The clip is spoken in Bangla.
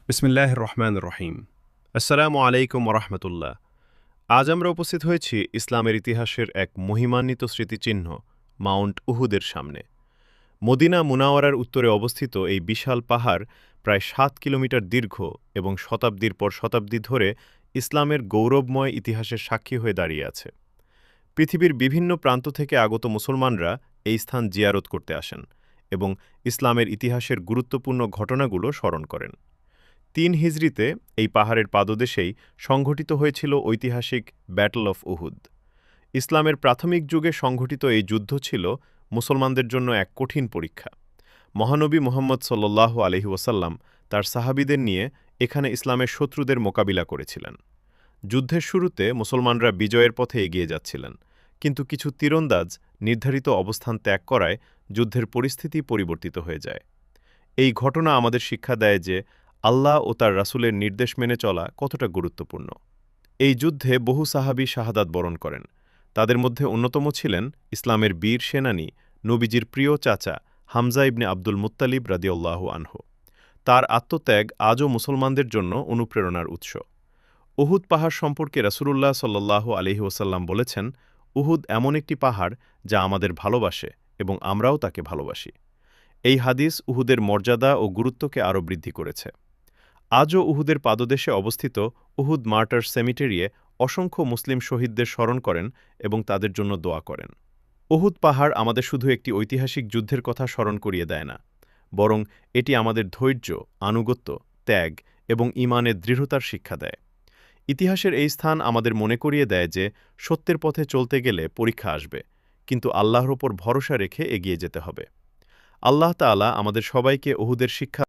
বিসমিল্লাহির রহমানির রহিম। আসসালামু আলাইকুম ওরহমতুল্লাহ। আজ আমরা উপস্থিত হয়েছি ইসলামের ইতিহাসের এক মহিমান্বিত স্মৃতিচিহ্ন মাউন্ট উহুদের সামনে। মদিনা মুনাওয়ারার উত্তরে অবস্থিত এই বিশাল পাহাড় প্রায় ৭ কিলোমিটার দীর্ঘ এবং শতাব্দীর পর শতাব্দী ধরে ইসলামের গৌরবময় ইতিহাসের সাক্ষী হয়ে দাঁড়িয়ে আছে। পৃথিবীর বিভিন্ন প্রান্ত থেকে আগত মুসলমানরা এই স্থান জিয়ারত করতে আসেন এবং ইসলামের ইতিহাসের গুরুত্বপূর্ণ ঘটনাগুলো স্মরণ করেন। ৩ হিজরিতে এই পাহাড়ের পাদদেশেই সংঘটিত হয়েছিল ঐতিহাসিক ব্যাটল অফ উহুদ। ইসলামের প্রাথমিক যুগে সংঘটিত এই যুদ্ধ ছিল মুসলমানদের জন্য এক কঠিন পরীক্ষা। মহানবী মুহাম্মদ সাল্লাল্লাহু আলাইহি ওয়াসাল্লাম তার সাহাবীদের নিয়ে এখানে ইসলামের শত্রুদের মোকাবিলা করেছিলেন। যুদ্ধের শুরুতে মুসলমানরা বিজয়ের পথে এগিয়ে যাচ্ছিলেন, কিন্তু কিছু তীরন্দাজ নির্ধারিত অবস্থান ত্যাগ করায় যুদ্ধের পরিস্থিতি পরিবর্তিত হয়ে যায়। এই ঘটনা আমাদের শিক্ষা দেয় যে আল্লাহ ও তার রাসূলের নির্দেশ মেনে চলা কতটা গুরুত্বপূর্ণ। এই যুদ্ধে বহু সাহাবী শাহাদাত বরণ করেন। তাদের মধ্যে অন্যতম ছিলেন ইসলামের বীর সেনানী, নবীজির প্রিয় চাচা হামজা ইবনে আব্দুল মুত্তালিব রাদিয়াল্লাহু আনহু। তার আত্মত্যাগ আজও মুসলমানদের জন্য অনুপ্রেরণার উৎস। উহুদ পাহাড় সম্পর্কে রাসূলুল্লাহ সাল্লাল্লাহু আলাইহি ওয়াসাল্লাম বলেছেন, উহুদ এমন একটি পাহাড় যা আমাদের ভালোবাসে এবং আমরাও তাকে ভালোবাসি। এই হাদিস উহুদের মর্যাদা ও গুরুত্বকে আরও বৃদ্ধি করেছে। আজও উহুদের পাদদেশে অবস্থিত উহুদ মার্টার সেমিটেরিয়ে অসংখ্য মুসলিম শহীদদের স্মরণ করেন এবং তাদের জন্য দোয়া করেন। উহুদ পাহাড় আমাদের শুধু একটি ঐতিহাসিক যুদ্ধের কথা স্মরণ করিয়ে দেয় না, বরং এটি আমাদের ধৈর্য, আনুগত্য, ত্যাগ এবং ঈমানের দৃঢ়তার শিক্ষা দেয়। ইতিহাসের এই স্থান আমাদের মনে করিয়ে দেয় যে সত্যের পথে চলতে গেলে পরীক্ষা আসবে, কিন্তু আল্লাহর ওপর ভরসা রেখে এগিয়ে যেতে হবে। আল্লাহ তাআলা আমাদের সবাইকে উহুদের শিক্ষা